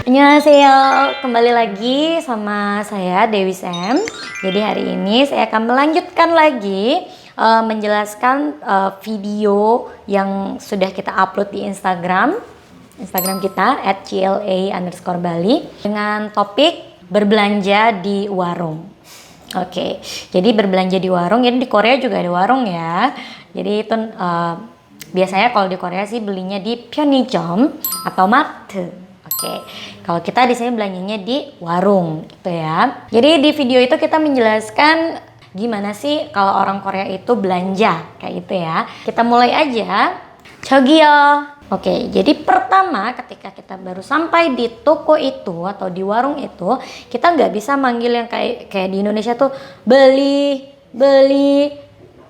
Annyeonghaseyo, kembali lagi sama saya Dewi Sam. Jadi hari ini saya akan melanjutkan lagi menjelaskan video yang sudah kita upload di Instagram kita @cla_bali dengan topik berbelanja di warung. Oke, jadi berbelanja di warung, jadi di Korea juga ada warung ya. Jadi itu biasanya kalau di Korea sih belinya di 편의점 atau 마트. Oke, kalau kita di sini belanjanya di warung gitu ya. Jadi di video itu kita menjelaskan gimana sih kalau orang Korea itu belanja kayak gitu ya. Kita mulai aja. 저기요. Oke, jadi pertama ketika kita baru sampai di toko itu atau di warung itu, kita nggak bisa manggil yang kayak di Indonesia tuh beli.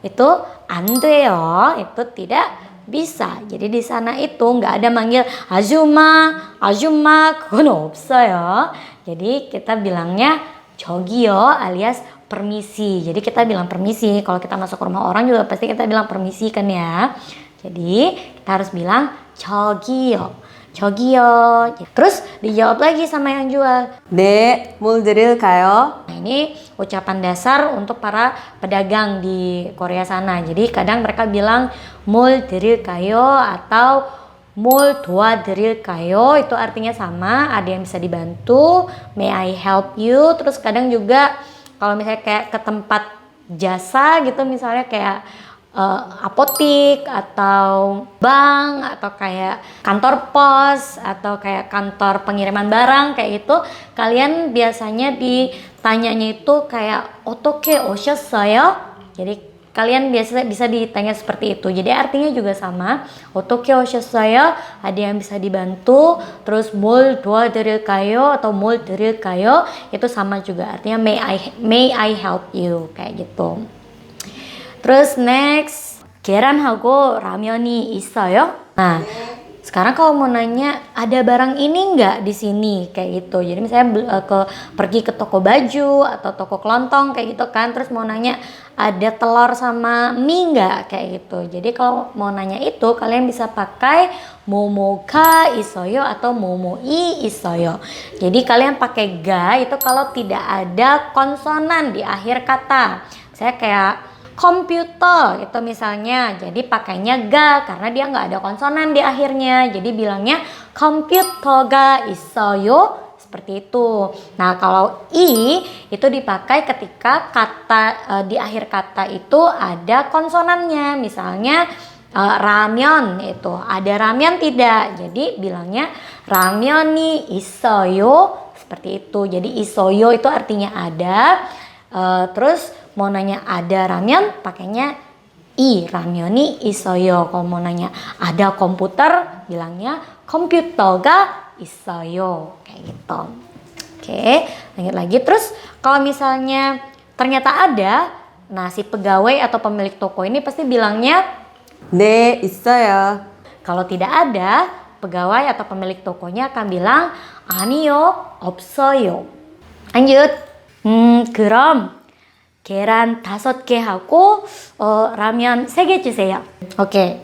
Itu 안 돼요. Itu tidak bisa. Jadi di sana itu nggak ada manggil 아줌마, 그건 없어요. Jadi kita bilangnya 저기요 alias permisi. Jadi kita bilang permisi. Kalau kita masuk ke rumah orang juga pasti kita bilang permisi kan ya. Jadi kita harus bilang 저기요. Terus dijawab lagi sama yang jual. 네, 뭘 드릴까요? Nah, ini ucapan dasar untuk para pedagang di Korea sana. Jadi kadang mereka bilang 뭘 드릴까요 atau 뭘 도와드릴까요. Itu artinya sama, ada yang bisa dibantu, may I help you. Terus kadang juga kalau misalnya kayak ke tempat jasa gitu, misalnya kayak apotik atau bank atau kayak kantor pos atau kayak kantor pengiriman barang kayak gitu, kalian biasanya ditanyanya itu kayak 어떻게 오셨어요? Jadi kalian biasa bisa ditanya seperti itu. Jadi artinya juga sama. 어떻게 오셨어요? Ada yang bisa dibantu. Terus 뭘 도와드릴까요? Atau 뭘 드릴까요? Itu sama juga. Artinya may I help you kayak gitu. Terus next, 계란하고 라면이 있어요? Nah, sekarang kalau mau nanya ada barang ini nggak di sini kayak gitu. Jadi misalnya pergi ke toko baju atau toko kelontong kayak gitu kan. Terus mau nanya ada telur sama mie nggak kayak gitu. Jadi kalau mau nanya itu kalian bisa pakai momoga isoyo atau momoi isoyo. Jadi kalian pakai ga itu kalau tidak ada konsonan di akhir kata. Saya kayak komputer itu misalnya, jadi pakainya ga karena dia nggak ada konsonan di akhirnya, jadi bilangnya komputer가 있어요 seperti itu. Nah kalau i itu dipakai ketika kata di akhir kata itu ada konsonannya, misalnya ramen itu ada ramen tidak, jadi bilangnya ramyeon이 있어요 seperti itu. Jadi isoyo itu artinya ada. Terus mau nanya ada ramen pakainya i, ramyeon이 있어요. Kalau mau nanya ada komputer bilangnya komputer가 있어요 kayak gitu. Oke, lanjut lagi. Terus kalau misalnya ternyata ada, nah si pegawai atau pemilik toko ini pasti bilangnya 네, 있어요. kalau tidak ada, pegawai atau pemilik tokonya akan bilang 아니요, 없어요. Lanjut. 그럼 계란 5개 하고 라면 3개 주세요. Oke.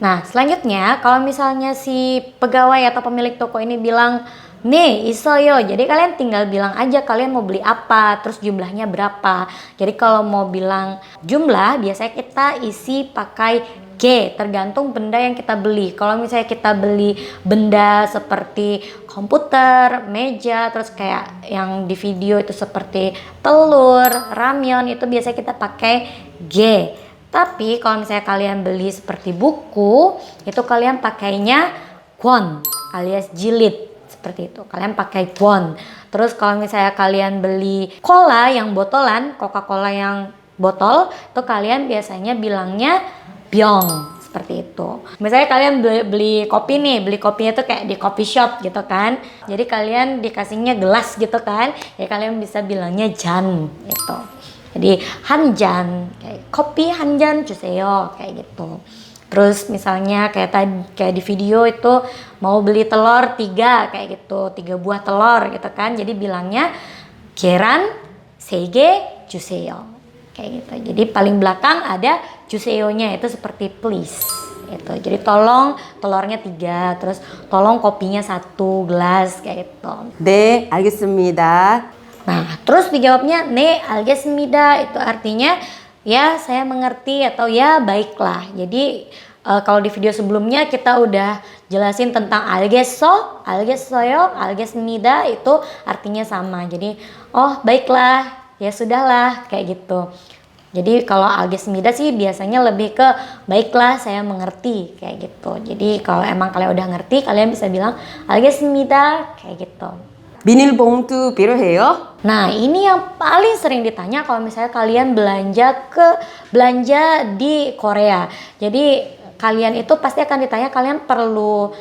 Nah, selanjutnya kalau misalnya si pegawai atau pemilik toko ini bilang nih 있어요. Jadi kalian tinggal bilang aja kalian mau beli apa, terus jumlahnya berapa. Jadi kalau mau bilang jumlah biasanya kita isi pakai G, tergantung benda yang kita beli. Kalau misalnya kita beli benda seperti komputer, meja, terus kayak yang di video itu seperti telur, ramyeon, itu biasanya kita pakai G. Tapi kalau misalnya kalian beli seperti buku, itu kalian pakainya won alias jilid. Seperti itu, kalian pakai won. Terus kalau misalnya kalian beli cola yang botolan, Coca-Cola yang botol, itu kalian biasanya bilangnya byong seperti itu. Misalnya kalian beli kopi nih, beli kopinya tuh kayak di coffee shop gitu kan. Jadi kalian dikasihnya gelas gitu kan, ya kalian bisa bilangnya jan gitu. Jadi 한잔, kayak kopi 한잔 주세요 kayak gitu. Terus misalnya kayak di video itu mau beli telur 3 kayak gitu, 3 buah telur gitu kan. Jadi bilangnya 계란 3개 주세요. Kayak gitu. Jadi paling belakang ada 주세요nya itu seperti please. gitu. Jadi tolong telurnya 3, terus tolong kopinya 1 gelas kayak gitu. 네, 알겠습니다. Nah, terus dijawabnya ne algesmida, itu artinya ya saya mengerti atau ya baiklah. Jadi kalau di video sebelumnya kita udah jelasin tentang algeso, algesoyo, algesmida itu artinya sama. Jadi oh baiklah, ya sudahlah kayak gitu. Jadi kalau algesmida sih biasanya lebih ke baiklah saya mengerti kayak gitu. Jadi kalau emang kalian udah ngerti, kalian bisa bilang algesmida kayak gitu. 비닐봉투 필요해요? Nah, ini yang paling sering ditanya kalau misalnya kalian belanja di Korea. Jadi kalian itu pasti akan ditanya kalian perlu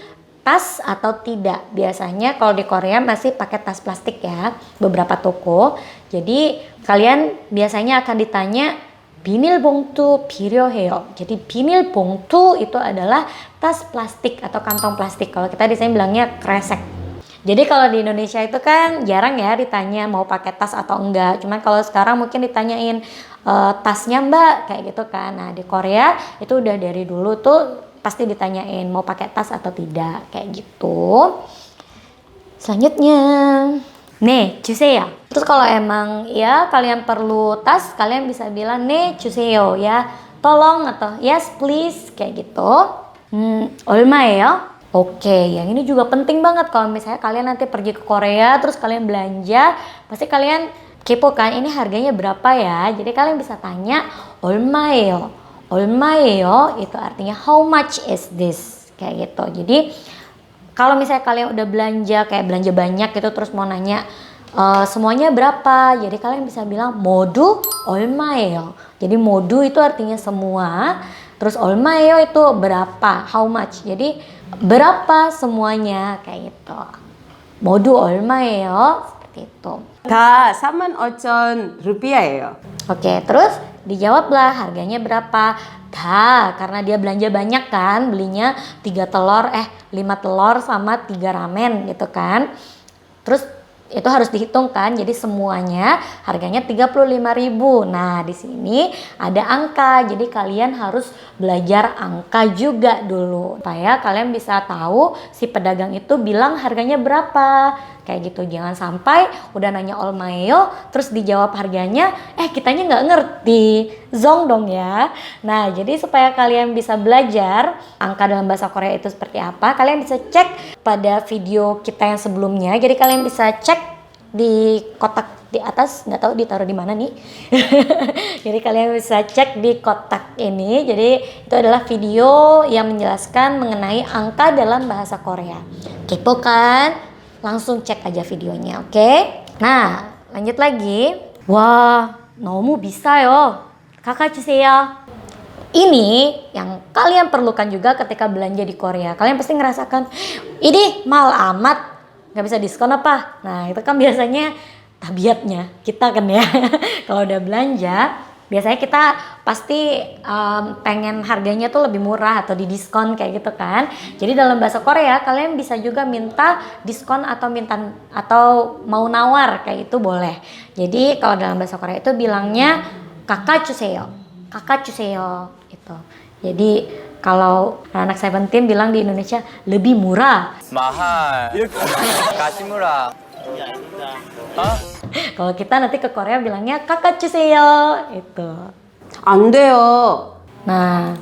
tas atau tidak. Biasanya kalau di Korea masih pakai tas plastik ya, beberapa toko. Jadi kalian biasanya akan ditanya 비닐봉투 필요해요. Jadi 비닐봉투 itu adalah tas plastik atau kantong plastik. Kalau kita di sini bilangnya kresek. Jadi kalau di Indonesia itu kan jarang ya ditanya mau pakai tas atau enggak. Cuman kalau sekarang mungkin ditanyain tasnya mbak kayak gitu kan. Nah di Korea itu udah dari dulu tuh pasti ditanyain mau pakai tas atau tidak kayak gitu. Selanjutnya, 네 주세요. Terus kalau emang ya kalian perlu tas, kalian bisa bilang 네 주세요 ya, tolong atau yes please kayak gitu. 얼마예요? Oke, yang ini juga penting banget kalau misalnya kalian nanti pergi ke Korea terus kalian belanja, pasti kalian kepo kan ini harganya berapa ya. Jadi kalian bisa tanya 얼마예요. 얼마예요 itu artinya how much is this kayak gitu. Jadi kalau misalnya kalian udah belanja kayak belanja banyak gitu terus mau nanya semuanya berapa, jadi kalian bisa bilang modu 얼마예요. Jadi modu itu artinya semua, terus 얼마예요 itu berapa, how much. Jadi berapa semuanya kayak gitu. 모두 얼마예요? seperti itu. 다 35,000 rupiah예요. Oke, terus dijawablah harganya berapa. Dah, karena dia belanja banyak kan, belinya 5 telur sama 3 ramen gitu kan. Terus itu harus dihitung kan, jadi semuanya harganya 35.000. Nah di sini ada angka, jadi kalian harus belajar angka juga dulu supaya kalian bisa tahu si pedagang itu bilang harganya berapa kayak gitu. Jangan sampai udah nanya olmayo terus dijawab harganya kitanya nggak ngerti, zong dong ya. Nah jadi supaya kalian bisa belajar angka dalam bahasa Korea itu seperti apa, kalian bisa cek pada video kita yang sebelumnya. Jadi kalian bisa cek di kotak di atas, nggak tahu ditaruh di mana nih. Jadi kalian bisa cek di kotak ini. Jadi itu adalah video yang menjelaskan mengenai angka dalam bahasa Korea. Kepo kan? Langsung cek aja videonya, oke? Nah, lanjut lagi. Wah, 너무 비싸요. kakak 주세요. Ini yang kalian perlukan juga ketika belanja di Korea. Kalian pasti ngerasakan, ini mahal amat, nggak bisa diskon apa? Nah itu kan biasanya tabiatnya kita kan ya. Kalau udah belanja, biasanya kita pasti pengen harganya tuh lebih murah atau didiskon kayak gitu kan. Jadi dalam bahasa Korea kalian bisa juga minta diskon atau mau nawar kayak itu boleh. Jadi kalau dalam bahasa Korea itu bilangnya kakak 주세요. kakak 주세요 itu. Jadi kalau anak Seventeen bilang di Indonesia lebih murah. mahal. kasih murah. Kalau kita nanti ke Korea bilangnya kakak 주세요 itu. 안 돼요. Nah,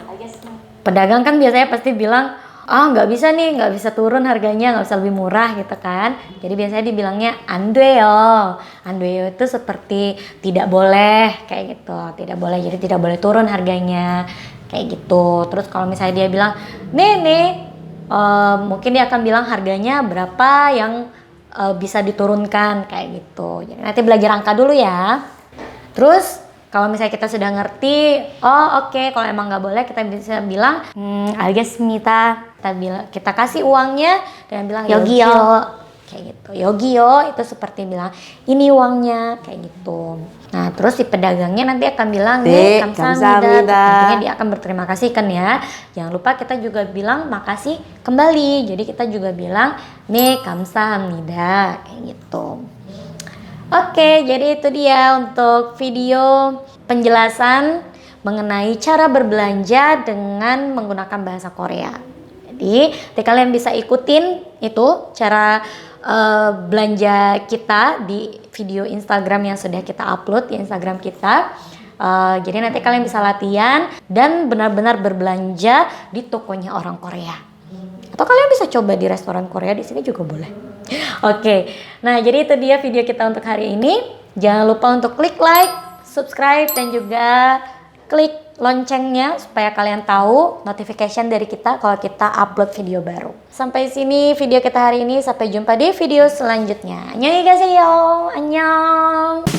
pedagang kan biasanya pasti bilang, nggak bisa nih, nggak bisa turun harganya, nggak bisa lebih murah gitu kan. Jadi biasanya dibilangnya 안 돼요. 안 돼요 itu seperti tidak boleh kayak gitu, tidak boleh. Jadi tidak boleh turun harganya kayak gitu. Terus kalau misalnya dia bilang, nih, mungkin dia akan bilang harganya berapa yang bisa diturunkan kayak gitu. Jadi nanti belajar angka dulu ya. Terus kalau misalnya kita sudah ngerti, oke, kalau emang nggak boleh kita bisa bilang 알겠습니다. Kita kasih uangnya dan bilang 여기요 kayak gitu. 여기요 itu seperti bilang ini uangnya kayak gitu. Nah terus si pedagangnya nanti akan bilang 네, 감사합니다. 감사합니다. Tentunya dia akan berterima kasih kan ya. Jangan lupa kita juga bilang makasih kembali. Jadi kita juga bilang 네 감사합니다 kayak gitu. Oke, jadi itu dia untuk video penjelasan mengenai cara berbelanja dengan menggunakan bahasa Korea. Jadi, kalian bisa ikutin itu cara belanja kita di video Instagram yang sudah kita upload di Instagram kita. Jadi nanti kalian bisa latihan dan benar-benar berbelanja di tokonya orang Korea. Atau kalian bisa coba di restoran Korea di sini juga boleh. Oke, nah jadi itu dia video kita untuk hari ini. Jangan lupa untuk klik like, subscribe, dan juga klik loncengnya supaya kalian tahu notification dari kita kalau kita upload video baru. Sampai sini video kita hari ini. Sampai jumpa di video selanjutnya. Annyeonghaseyo. Annyeong.